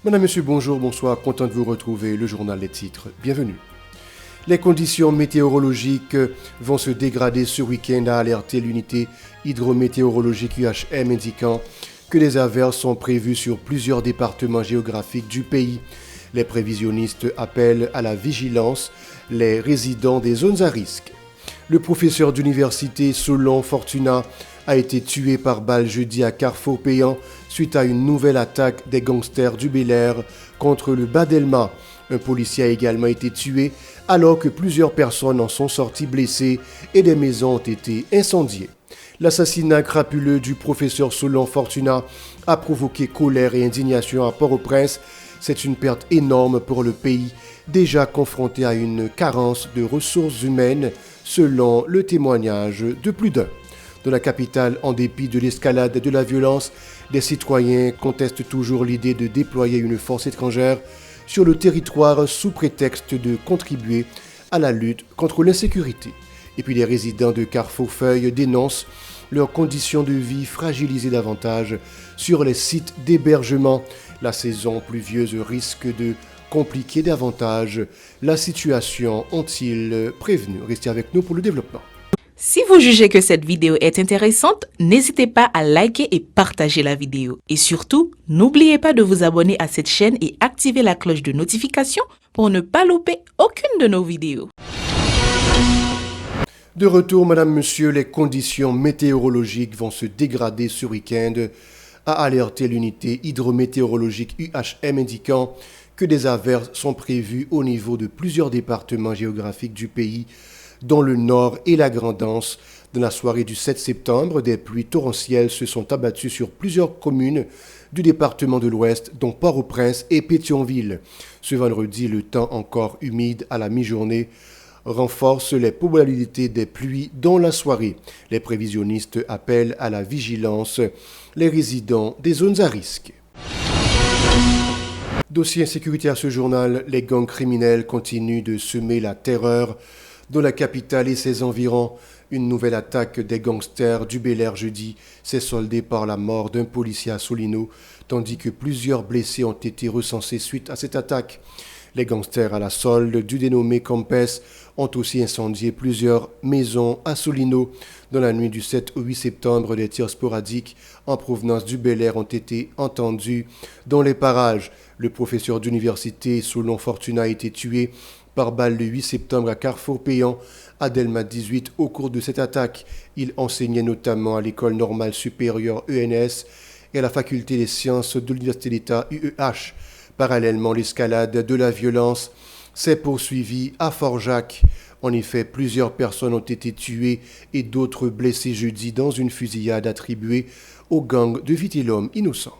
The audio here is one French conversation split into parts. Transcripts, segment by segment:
Madame, Monsieur, bonjour, bonsoir, content de vous retrouver, le journal Les Titres, bienvenue. Les conditions météorologiques vont se dégrader ce week-end, a alerté l'unité hydrométéorologique UHM, indiquant que des averses sont prévues sur plusieurs départements géographiques du pays. Les prévisionnistes appellent à la vigilance les résidents des zones à risque. Le professeur d'université Solon Fortuna a été tué par balle jeudi à Carrefour-Payant suite à une nouvelle attaque des gangsters du Bel-Air contre le Bas-Delma. Un policier a également été tué alors que plusieurs personnes en sont sorties blessées et des maisons ont été incendiées. L'assassinat crapuleux du professeur Solon Fortuna a provoqué colère et indignation à Port-au-Prince. C'est une perte énorme pour le pays, déjà confronté à une carence de ressources humaines, selon le témoignage de plus d'un. Dans la capitale, en dépit de l'escalade de la violence, des citoyens contestent toujours l'idée de déployer une force étrangère sur le territoire sous prétexte de contribuer à la lutte contre l'insécurité. Et puis les résidents de Carrefour-Feuille dénoncent leurs conditions de vie fragilisées davantage sur les sites d'hébergement. La saison pluvieuse risque de compliquer davantage la situation, ont-ils prévenu. Restez avec nous pour le développement. Si vous jugez que cette vidéo est intéressante, n'hésitez pas à liker et partager la vidéo. Et surtout, n'oubliez pas de vous abonner à cette chaîne et activer la cloche de notification pour ne pas louper aucune de nos vidéos. De retour, Madame, Monsieur, les conditions météorologiques vont se dégrader ce week-end, a alerté l'unité hydrométéorologique UHM, indiquant que des averses sont prévues au niveau de plusieurs départements géographiques du pays, dont le Nord et la Grande Anse. Dans la soirée du 7 septembre, des pluies torrentielles se sont abattues sur plusieurs communes du département de l'Ouest, dont Port-au-Prince et Pétionville. Ce vendredi, le temps encore humide à la mi-journée renforce les probabilités des pluies dans la soirée. Les prévisionnistes appellent à la vigilance les résidents des zones à risque. Dossier insécurité à ce journal, les gangs criminels continuent de semer la terreur dans la capitale et ses environs. Une nouvelle attaque des gangsters du Bel-Air jeudi s'est soldée par la mort d'un policier à Solino, tandis que plusieurs blessés ont été recensés suite à cette attaque. Les gangsters à la solde du dénommé Campes ont aussi incendié plusieurs maisons à Solino. Dans la nuit du 7 au 8 septembre, des tirs sporadiques en provenance du Bel-Air ont été entendus dans les parages. Le professeur d'université Solon Fortuna a été tué par balle le 8 septembre à Carrefour-Payant, à Delma 18. Au cours de cette attaque, il enseignait notamment à l'école normale supérieure ENS et à la faculté des sciences de l'Université d'État UEH. Parallèlement, l'escalade de la violence s'est poursuivie à Fort-Jacques. En effet, plusieurs personnes ont été tuées et d'autres blessées jeudi dans une fusillade attribuée au gang de Vitellum innocent.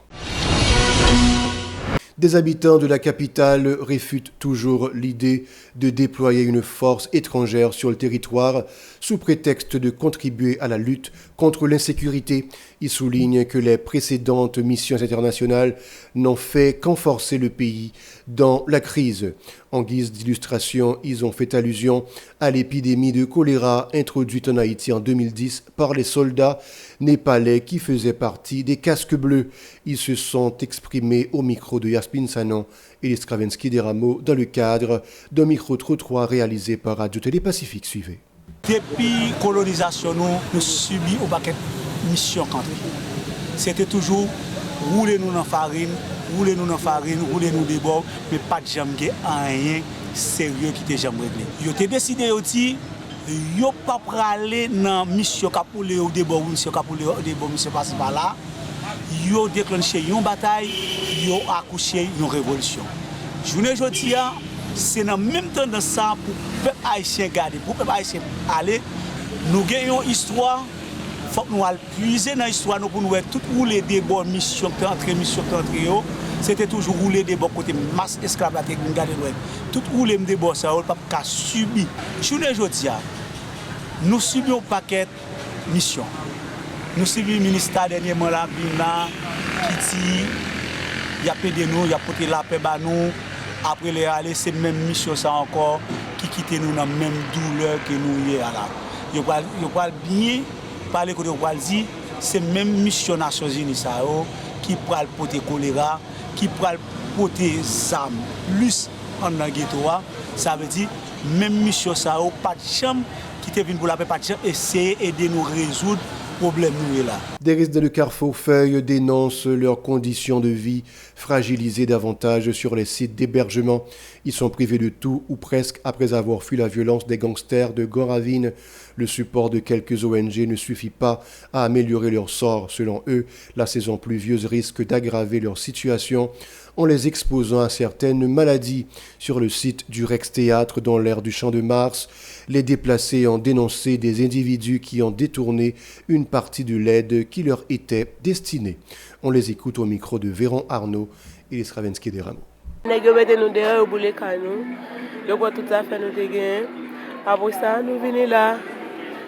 Des habitants de la capitale réfutent toujours l'idée de déployer une force étrangère sur le territoire sous prétexte de contribuer à la lutte contre l'insécurité. Ils soulignent que les précédentes missions internationales n'ont fait qu'enforcer le pays dans la crise. En guise d'illustration, ils ont fait allusion à l'épidémie de choléra introduite en Haïti en 2010 par les soldats népalais qui faisaient partie des casques bleus. Ils se sont exprimés au micro de Yasmin Sanon et Skravensky des Rameaux dans le cadre d'un micro-trottoir réalisé par Radio-Télé Pacifique. Suivez. Depuis la colonisation, nous subissons au paquet de missions country. C'était toujours rouler nous dans la farine, rouler nous des bords, mais pas de jamais rien sérieux qui était jamais réglé. Ils ont décidé aussi de ne pas aller dans la mission capouler au débord, mission capouler au débord, mission passe par là. Ils ont déclenché une bataille, ils ont accouché une révolution. Je ne dis pas, c'est dans le même temps de ça pour le peuple haïtien garder, pour le peuple haïtien aller. Nous gagnons une histoire, il faut que nous puiser dans l'histoire pour nous voir tout rouler des bonnes missions, c'était toujours rouler des bons côté masse esclavage, tout rouler des bons, ça ne pas subir. Je ne dis pas, nous subissons un paquet de missions. Nous subissons le ministère dernièrement, la Bina, qui dit, il y a peu de nous, il y a porté la paix à nous. Après les aller, c'est même mission ça encore qui quitte nous dans la même douleur que nous hier là. Je parle bien parler que je dire c'est même mission Nations Unies ça qui pourra porter choléra, qui pourra porter zam plus en ghetto, ça veut dire même mission ça pas de chambre qui te vient pour la paix, pas de chambre essayer d'aider nous résoudre problème nous là. Des résidents de Carrefour Feuille dénoncent leurs conditions de vie fragilisées davantage sur les sites d'hébergement. Ils sont privés de tout ou presque après avoir fui la violence des gangsters de Goravine. Le support de quelques ONG ne suffit pas à améliorer leur sort. Selon eux, la saison pluvieuse risque d'aggraver leur situation en les exposant à certaines maladies. Sur le site du Rex Théâtre, dans l'aire du Champ de Mars, les déplacés ont dénoncé des individus qui ont détourné une partie de l'aide qui leur était destinée. On les écoute au micro de Véron Arnaud et les Stravinsky des Rameaux. Nous mettons derrière au boulet canon, nous avons tout à fait nous gagner. Après ça, nous venons là.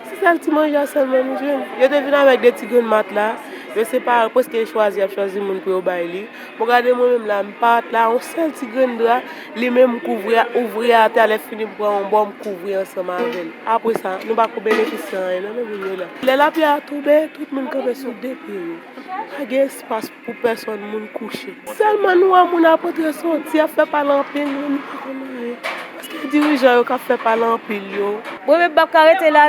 C'est ça le petit manger seulement nous jeunes. Je devine avec des petits gants mat là. Je sais pas parce que j'ai choisi mon pour bailler. Regardez moi-même là, me part là, on seul petit gants là, les mêmes couvrir, ouvrir à terre, les finir pour un bon couvrir ensemble avec. Après ça, nous pas bénéficier rien, nous là. Les la pierre tombé, tout le monde comme sur deux pieds. Il y a espace pour personne moun coucher. Seulement nous à mon apporter sortir, fait pas l'empile nous. Parce que dirigeant qui fait pas l'empile yo. Vous pouvez pas arrêter là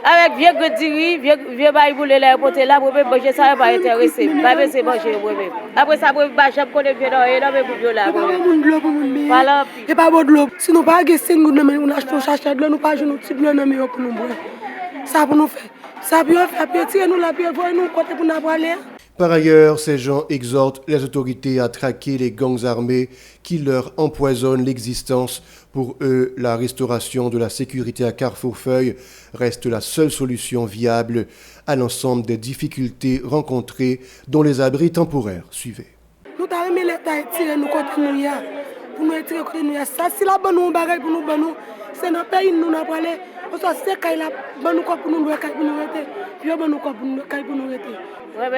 avec vieux diri, vieux bail boule là porter là, vous pouvez manger ça pas intéressé. Pas c'est manger vous pouvez. Après ça vous pas jamais connaître vieux là et là vous là. Voilà. Et pas bon de l'eau. Sinon pas que 5 gouttes on achète un sachet de l'eau, nous pas jouer petit bleu dans pour nous boire. Ça pour nous faire. Ça bien faire tirer nous la bien voir nous côté pour nous aller. Par ailleurs, ces gens exhortent les autorités à traquer les gangs armés qui leur empoisonnent l'existence. Pour eux, la restauration de la sécurité à Carrefour Feuille reste la seule solution viable à l'ensemble des difficultés rencontrées dans les abris temporaires. Suivez. Nous avons mis l'État tirer nous côté nous pour nous tirer côté nous. Ça c'est la bonne bagage pour nous c'est dans pays nous n'a pas aller. On soit c'est quand la bonne quoi pour nous pour nous rester. Puis bonne quoi pour nous rester. Ouais,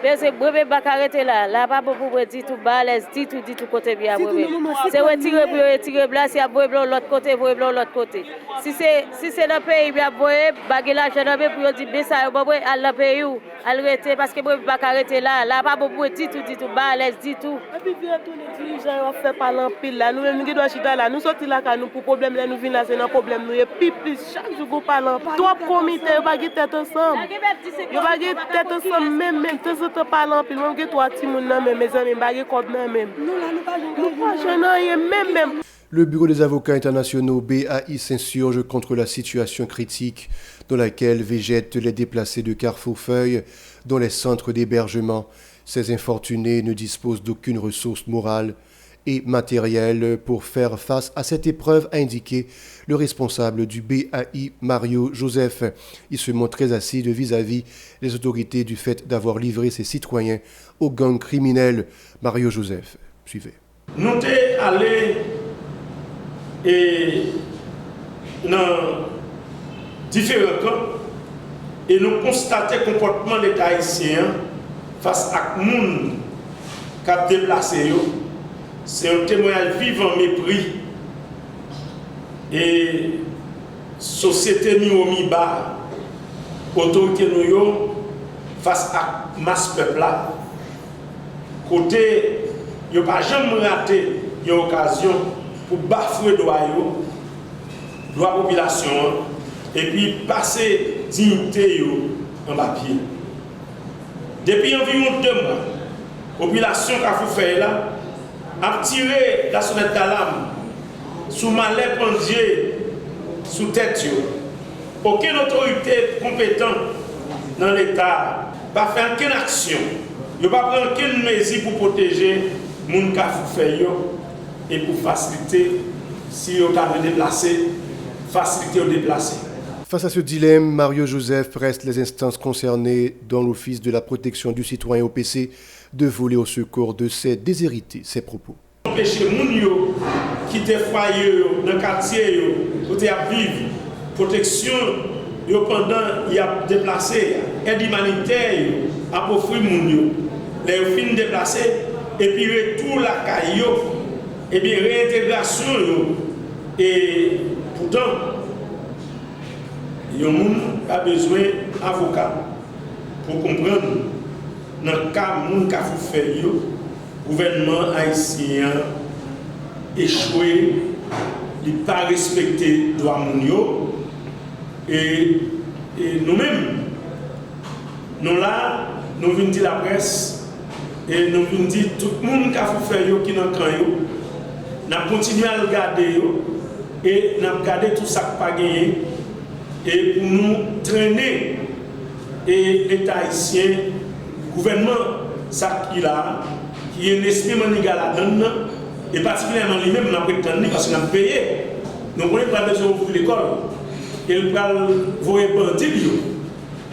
mais c'est brevet pas arrêter là. Là pas pour dire tout balèze, dit tout côté bien brevet. C'est retirer là si à brevet l'autre côté, brevet l'autre côté. Si c'est dans pays bien brevet, baguer l'argent dans pays pour dire ça brevet à la pays ou arrêter parce que brevet pas arrêter là. Là pas pour dire tout balèze, dit tout. Et puis bien tous les dirigeants on fait pas l'empile là. Nous même nous doit chita là. Nous sorti là quand nous pour problème là nous vinn là c'est un problème nous et puis plus chaque jour go pas l'empile. Trois comités pas tête ensemble. Yo pas tête ensemble même tout pas l'empile même que toi ti moun nan même mes amis bagay comme même. Nous là nous pas jeune même. Le Bureau des avocats internationaux BAI s'insurge contre la situation critique dans laquelle végètent les déplacés de Carrefour Feuille dans les centres d'hébergement. Ces infortunés ne disposent d'aucune ressource morale et matérielle pour faire face à cette épreuve, a indiqué le responsable du BAI, Mario Joseph. Il se montre très acide vis-à-vis des autorités du fait d'avoir livré ses citoyens aux gangs criminels. Mario Joseph, suivez. Nous sommes allés dans différents camps et nous constatons le comportement des Haïtiens face à les gens qui ont déplacé. C'est un témoignage vivant mépris et société mis au mi-bas, autorité nous face à masse peuple là. Côté, il n'y a pas jamais raté une occasion pour bafouer droit population et puis passer dignité en papier. Depuis environ 2 mois, la population qui a fait là a tiré la sonnette d'alarme sous malais pendier, sous tête. Aucune autorité compétente dans l'État n'a fait aucune action. Il n'a pas pris aucune mesure pour protéger les gens qui ont fait et pour faciliter, si on a déplacé, faciliter au déplacé. Face à ce dilemme, Mario Joseph presse les instances concernées dans l'Office de la protection du citoyen OPC de voler au secours de ces déshérités. Ses propos. Empêcher les gens qui quitter foyer dans le quartier, pour vivre, protection pendant qu'ils ont déplacé, aide humanitaire à offrir les gens. Les fins déplacés et puis retour la caillou et bien réintégration et pourtant il a besoin d'avocat pour comprendre dans le cas de gens qui ont fait gouvernement haïtien échoué, il n'a pas respecté les droits mondiaux. Et nous-mêmes, nous là, nous venons dire la presse, et nous venons dire tout le monde qui a fait qui n'a pas nous avons continué à le garder et nous avons gardé tout ça qui n'a pas gagné. Et pour nous traîner, et l'État haïtien, le gouvernement, ça qu'il a, qui est un esprit manigal là-dedans, et particulièrement lui-même, nous avons prétendu parce que nous avons payé. Nous n'avons pas besoin d'ouvrir l'école. Et nous avons envoyé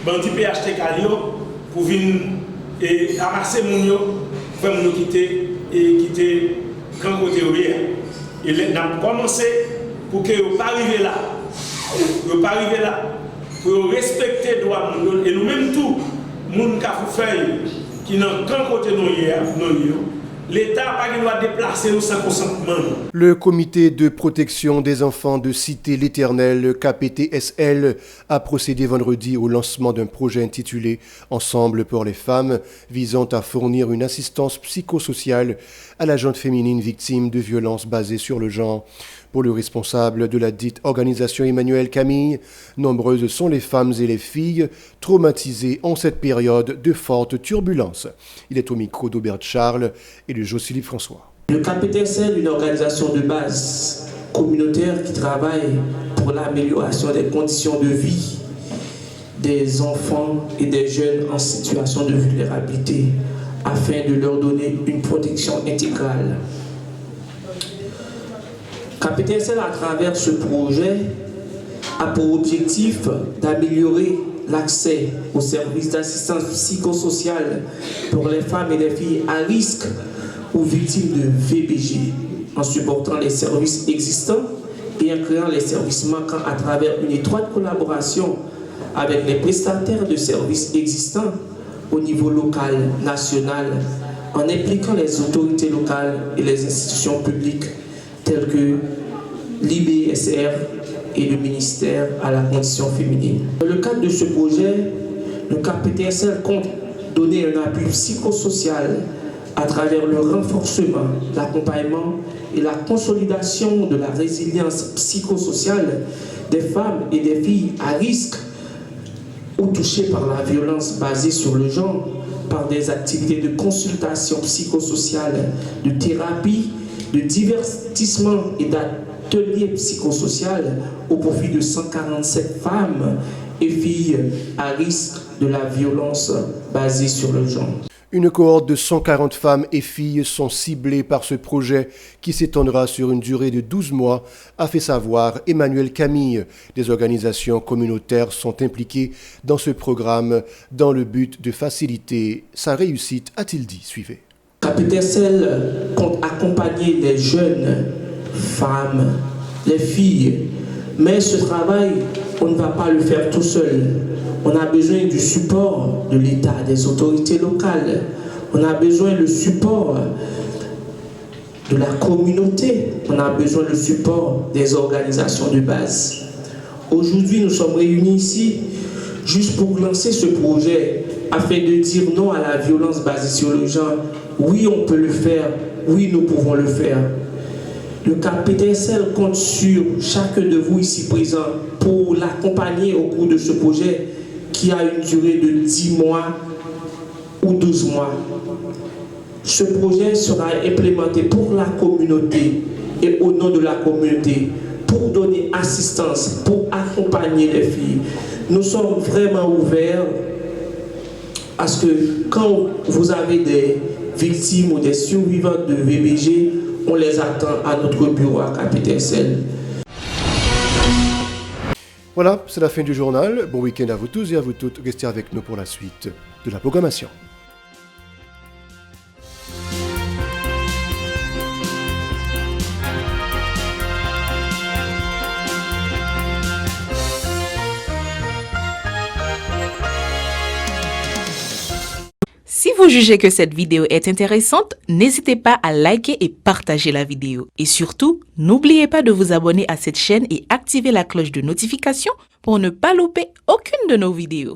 bandit PHTK pour venir ramasser les gens, pour nous quitter quand côté ouvrier. Et nous avons commencé pour que vous ne pas arriver là. Vous ne pas arriver là. Pour respecter les droits de l'homme. Et nous-mêmes, tout le monde qui a fait qui n'a qu'un côté nous, l'État n'a pas le droit de déplacer nous sans consentement. Le comité de protection des enfants de Cité l'Éternel, KPTSL, a procédé vendredi au lancement d'un projet intitulé Ensemble pour les femmes, visant à fournir une assistance psychosociale à la gente féminine victime de violences basées sur le genre. Pour le responsable de la dite organisation Emmanuel Camille, nombreuses sont les femmes et les filles traumatisées en cette période de fortes turbulences. Il est au micro d'Aubert Charles et de Jocelyne François. Le KPTSL est une organisation de base communautaire qui travaille pour l'amélioration des conditions de vie des enfants et des jeunes en situation de vulnérabilité afin de leur donner une protection intégrale. KPTSL, à travers ce projet, a pour objectif d'améliorer l'accès aux services d'assistance psychosociale pour les femmes et les filles à risque ou victimes de VBG, en supportant les services existants et en créant les services manquants à travers une étroite collaboration avec les prestataires de services existants au niveau local, national, en impliquant les autorités locales et les institutions publiques tels que l'IBSR et le ministère à la condition féminine. Dans le cadre de ce projet, le KPTSL compte donner un appui psychosocial à travers le renforcement, l'accompagnement et la consolidation de la résilience psychosociale des femmes et des filles à risque ou touchées par la violence basée sur le genre, par des activités de consultation psychosociale, de thérapie, de divertissement et d'ateliers psychosocial au profit de 147 femmes et filles à risque de la violence basée sur le genre. Une cohorte de 140 femmes et filles sont ciblées par ce projet qui s'étendra sur une durée de 12 mois, a fait savoir Emmanuel Camille. Des organisations communautaires sont impliquées dans ce programme dans le but de faciliter sa réussite, a-t-il dit. Suivez. KPTSL compte accompagner les jeunes femmes, les filles, mais ce travail, on ne va pas le faire tout seul. On a besoin du support de l'État, des autorités locales. On a besoin du support de la communauté. On a besoin du support des organisations de base. Aujourd'hui, nous sommes réunis ici juste pour lancer ce projet afin de dire non à la violence basée sur le genre. Oui, on peut le faire. Oui, nous pouvons le faire. Le KPTSL compte sur chacun de vous ici présent pour l'accompagner au cours de ce projet qui a une durée de 10 mois ou 12 mois. Ce projet sera implémenté pour la communauté et au nom de la communauté, pour donner assistance, pour accompagner les filles. Nous sommes vraiment ouverts à ce que quand vous avez des victimes ou des survivantes de VBG, on les attend à notre bureau à KPTSL. Voilà, c'est la fin du journal. Bon week-end à vous tous et à vous toutes. Restez avec nous pour la suite de la programmation. Si vous jugez que cette vidéo est intéressante, n'hésitez pas à liker et partager la vidéo. Et surtout, n'oubliez pas de vous abonner à cette chaîne et activer la cloche de notification pour ne pas louper aucune de nos vidéos.